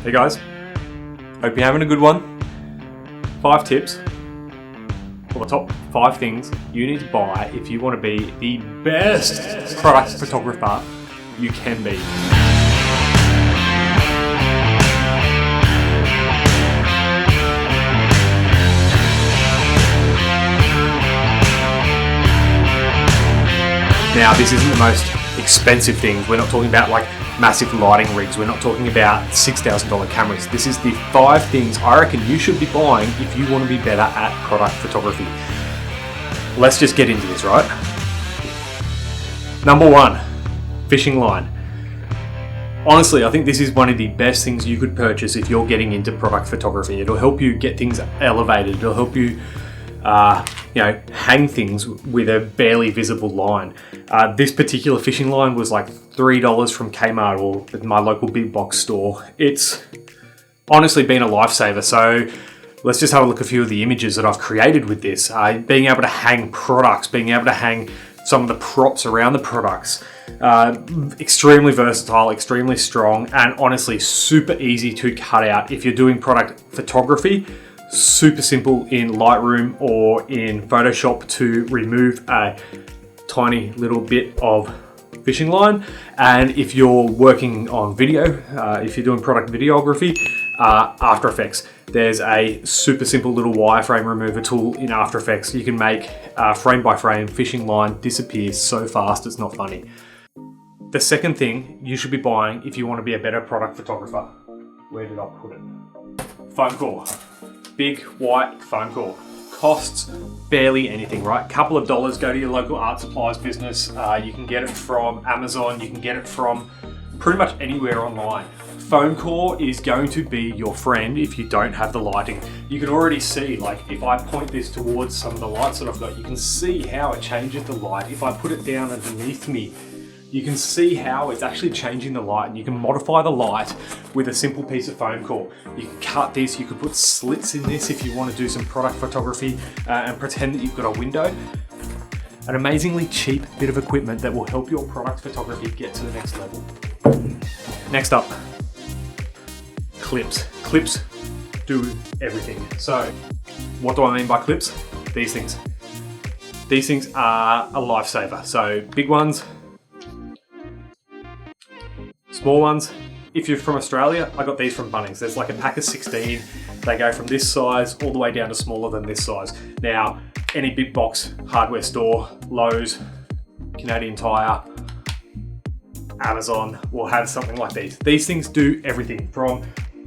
Hey guys, hope you're having a good one. 5 tips, or the top 5 things you need to buy if you want to be the best product photographer you can be. Now, this isn't the most expensive things. We're not talking about like massive lighting rigs. We're not talking about $6,000 cameras. This is the 5 things I reckon you should be buying if you want to be better at product photography. Let's just get into this, right? Number 1, fishing line. Honestly, I think this is one of the best things you could purchase if you're getting into product photography. It'll help you get things elevated. It'll help you hang things with a barely visible line. This particular fishing line was like $3 from Kmart or my local big box store. It's honestly been a lifesaver. So let's just have a look at a few of the images that I've created with this. Being able to hang products, being able to hang some of the props around the products. Extremely versatile, extremely strong, and honestly super easy to cut out if you're doing product photography. Super simple in Lightroom or in Photoshop to remove a tiny little bit of fishing line. And if you're working on video, if you're doing product videography, After Effects, there's a super simple little wireframe remover tool in After Effects. You can make frame by frame fishing line disappear so fast it's not funny. The second thing you should be buying if you want to be a better product photographer. Where did I put it? Foam core. Big white foam core. Costs barely anything, right? Couple of dollars. Go to your local art supplies business. You can get it from Amazon. You can get it from pretty much anywhere online. Foam core is going to be your friend if you don't have the lighting. You can already see, like if I point this towards some of the lights that I've got, you can see how it changes the light. If I put it down underneath me, you can see how it's actually changing the light, and you can modify the light with a simple piece of foam core. You can cut this, you could put slits in this if you want to do some product photography and pretend that you've got a window. An amazingly cheap bit of equipment that will help your product photography get to the next level. Next up, clips. Clips do everything. So what do I mean by clips? These things. These things are a lifesaver. So big ones, small ones. If you're from Australia, I got these from Bunnings. There's like a pack of 16. They go from this size all the way down to smaller than this size. Now, any big box hardware store, Lowe's, Canadian Tire, Amazon will have something like these. These things do everything from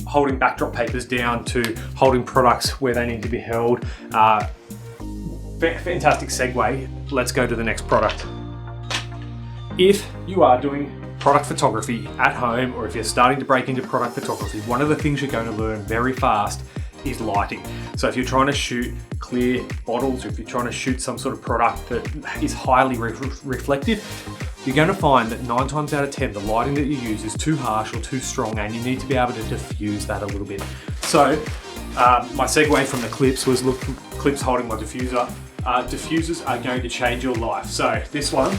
holding backdrop papers down to holding products where they need to be held. Fantastic segue. Let's go to the next product. If you are doing product photography at home, or if you're starting to break into product photography, one of the things you're going to learn very fast is lighting. So if you're trying to shoot clear bottles, or if you're trying to shoot some sort of product that is highly reflective, you're going to find that 9 times out of 10, the lighting that you use is too harsh or too strong, and you need to be able to diffuse that a little bit. So my segue from the clips was, look, clips holding my diffuser. Diffusers are going to change your life. So this one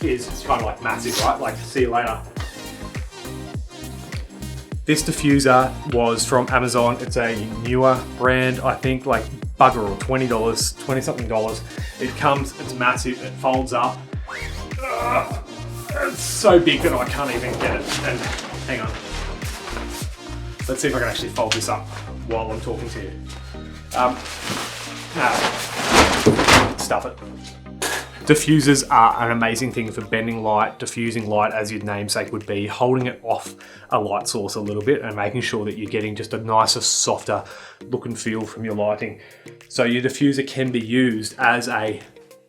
is kind of like massive, right? Like, see you later. This diffuser was from Amazon. It's a newer brand, I think like bugger or $20, 20 something dollars. It comes, it's massive, it folds up. It's so big that I can't even get it. And hang on. Let's see if I can actually fold this up while I'm talking to you. Stuff it. Diffusers are an amazing thing for bending light, diffusing light, as your namesake would be, holding it off a light source a little bit and making sure that you're getting just a nicer, softer look and feel from your lighting. So your diffuser can be used as a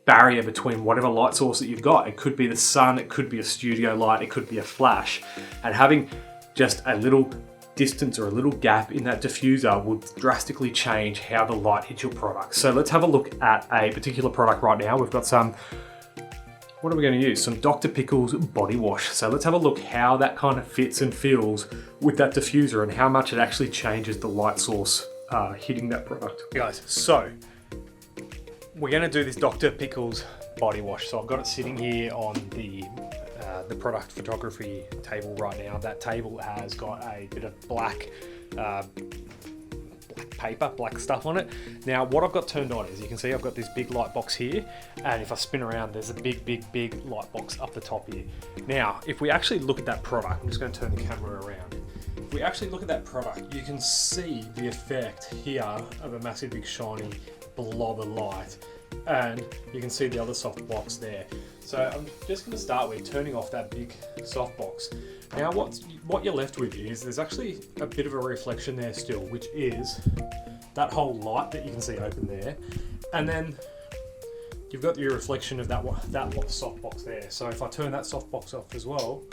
barrier between whatever light source that you've got. It could be the sun, it could be a studio light, it could be a flash. And having just a little distance or a little gap in that diffuser will drastically change how the light hits your product. So let's have a look at a particular product right now. We've got some, what are we going to use? Some Dr. Pickle's body wash. So let's have a look how that kind of fits and feels with that diffuser and how much it actually changes the light source hitting that product. Guys, so we're going to do this Dr. Pickle's body wash. So I've got it sitting here on the the product photography table right now. That table has got a bit of black paper, black stuff on it. Now what I've got turned on is, you can see I've got this big light box here, and if I spin around, there's a big light box up the top here. Now if we actually look at that product, I'm just going to turn the camera around. If we actually look at that product, you can see the effect here of a massive big shiny blob of light, and you can see the other soft box there. So I'm just going to start with turning off that big soft box. Now what you're left with is there's actually a bit of a reflection there still, which is that whole light that you can see open there, and then you've got your reflection of that soft box there. So if I turn that soft box off as well,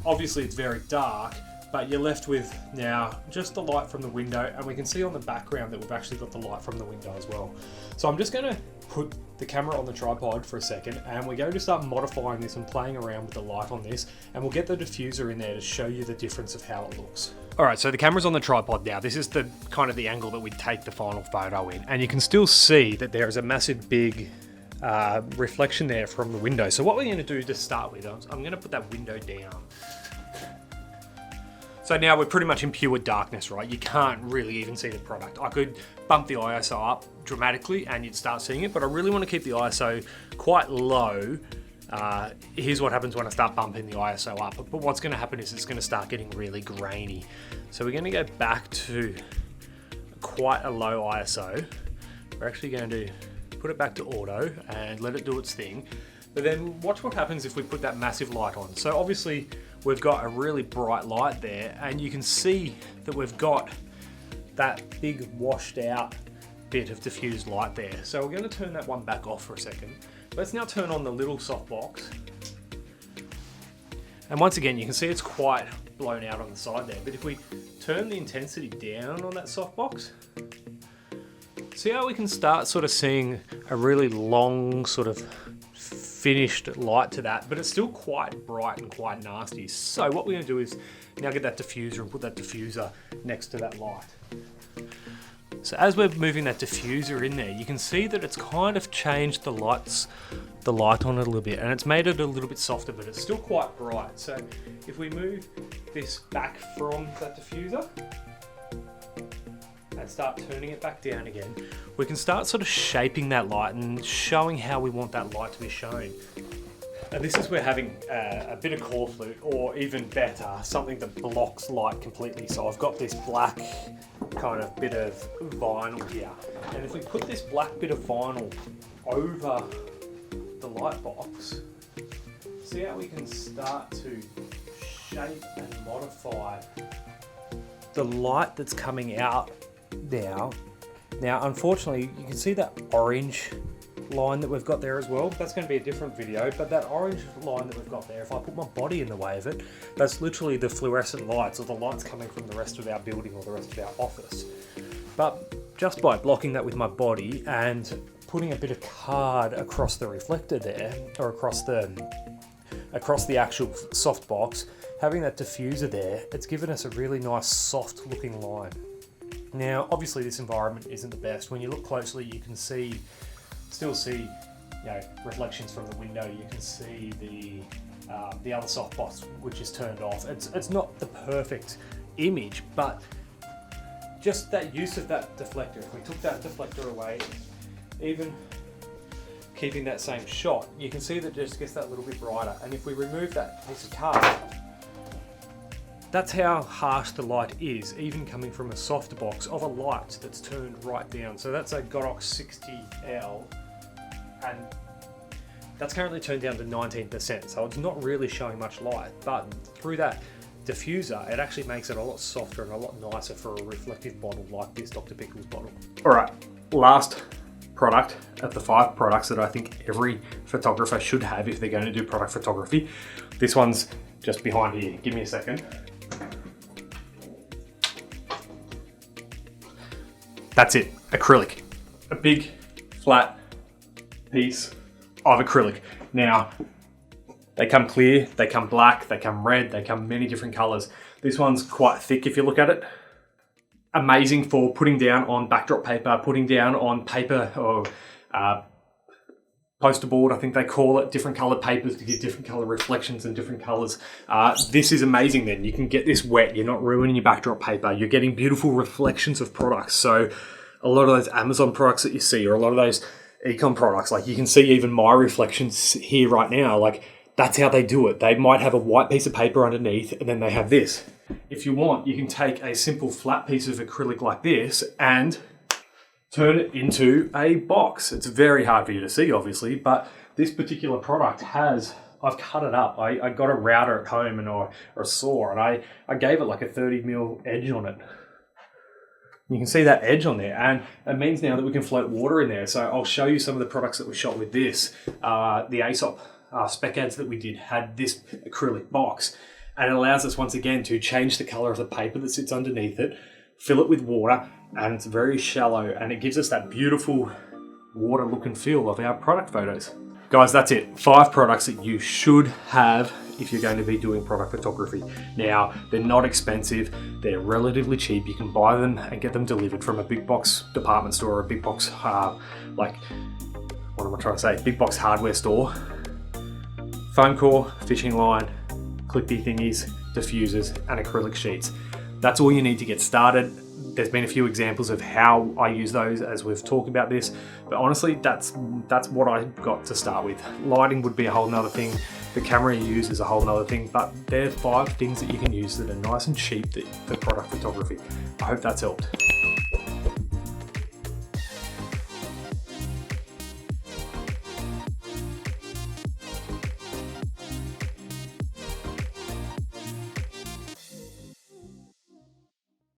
obviously it's very dark, but you're left with now just the light from the window, and we can see on the background that we've actually got the light from the window as well. So I'm just going to put the camera on the tripod for a second, and we're going to start modifying this and playing around with the light on this, and we'll get the diffuser in there to show you the difference of how it looks. Alright, so the camera's on the tripod now. This is the kind of the angle that we take the final photo in, and you can still see that there is a massive big reflection there from the window. So what we're going to do to start with, I'm going to put that window down. So now we're pretty much in pure darkness, right? You can't really even see the product. I could bump the ISO up dramatically and you'd start seeing it, but I really want to keep the ISO quite low. Here's what happens when I start bumping the ISO up. But what's going to happen is it's going to start getting really grainy. So we're going to go back to quite a low ISO. We're actually going to put it back to auto and let it do its thing. But then watch what happens if we put that massive light on. So obviously we've got a really bright light there, and you can see that we've got that big washed out bit of diffused light there. So we're going to turn that one back off for a second. Let's now turn on the little softbox. And once again, you can see it's quite blown out on the side there. But if we turn the intensity down on that softbox, see how we can start sort of seeing a really long sort of finished light to that, but it's still quite bright and quite nasty. So what we're going to do is now get that diffuser and put that diffuser next to that light. So as we're moving that diffuser in there, you can see that it's kind of changed the light on it a little bit, and it's made it a little bit softer, but it's still quite bright. So if we move this back from that diffuser and start turning it back down again, we can start sort of shaping that light and showing how we want that light to be shown. And this is where having a bit of core flute, or even better, something that blocks light completely. So I've got this black kind of bit of vinyl here, and if we put this black bit of vinyl over the light box, see how we can start to shape and modify the light that's coming out now. Now, unfortunately, you can see that orange line that we've got there as well. That's going to be a different video, but that orange line that we've got there, if I put my body in the way of it, that's literally the fluorescent lights, or the lights coming from the rest of our building or the rest of our office. But just by blocking that with my body and putting a bit of card across the reflector there, or across the actual softbox, having that diffuser there, it's given us a really nice soft looking line. Now, obviously this environment isn't the best. When you look closely, you can still see, reflections from the window. You can see the other softbox, which is turned off. It's not the perfect image, but just that use of that deflector. If we took that deflector away, even keeping that same shot, you can see that it just gets that little bit brighter. And if we remove that piece of card, that's how harsh the light is, even coming from a softbox of a light that's turned right down. So that's a Godox 60L, and that's currently turned down to 19%, so it's not really showing much light, but through that diffuser, it actually makes it a lot softer and a lot nicer for a reflective bottle like this Dr. Pickles bottle. All right, last product of the 5 products that I think every photographer should have if they're going to do product photography. This one's just behind here. Give me a second. That's it, acrylic. A big, flat piece of acrylic. Now, they come clear, they come black, they come red, they come many different colors. This one's quite thick if you look at it. Amazing for putting down on backdrop paper, putting down on paper or poster board, I think they call it, different colored papers to get different color reflections and different colors. This is amazing then. You can get this wet, you're not ruining your backdrop paper, you're getting beautiful reflections of products. So a lot of those Amazon products that you see, or a lot of those econ products, like you can see even my reflections here right now, like that's how they do it. They might have a white piece of paper underneath and then they have this. If you want, you can take a simple flat piece of acrylic like this and turn it into a box. It's very hard for you to see, obviously, but this particular product has, I've cut it up. I got a router at home or a saw, and I gave it like a 30mm edge on it. You can see that edge on there, and it means now that we can float water in there. So I'll show you some of the products that we shot with this. The Aesop spec ads that we did had this acrylic box, and it allows us once again to change the color of the paper that sits underneath it, fill it with water, and it's very shallow, and it gives us that beautiful water look and feel of our product photos. Guys, that's it. 5 products that you should have if you're going to be doing product photography. Now, they're not expensive, they're relatively cheap. You can buy them and get them delivered from a big box department store or a big box, big box hardware store. Foam core, fishing line, clippy thingies, diffusers, and acrylic sheets. That's all you need to get started. There's been a few examples of how I use those as we've talked about this, but honestly, that's what I got to start with. Lighting would be a whole nother thing. The camera you use is a whole nother thing, but there are 5 things that you can use that are nice and cheap for product photography. I hope that's helped.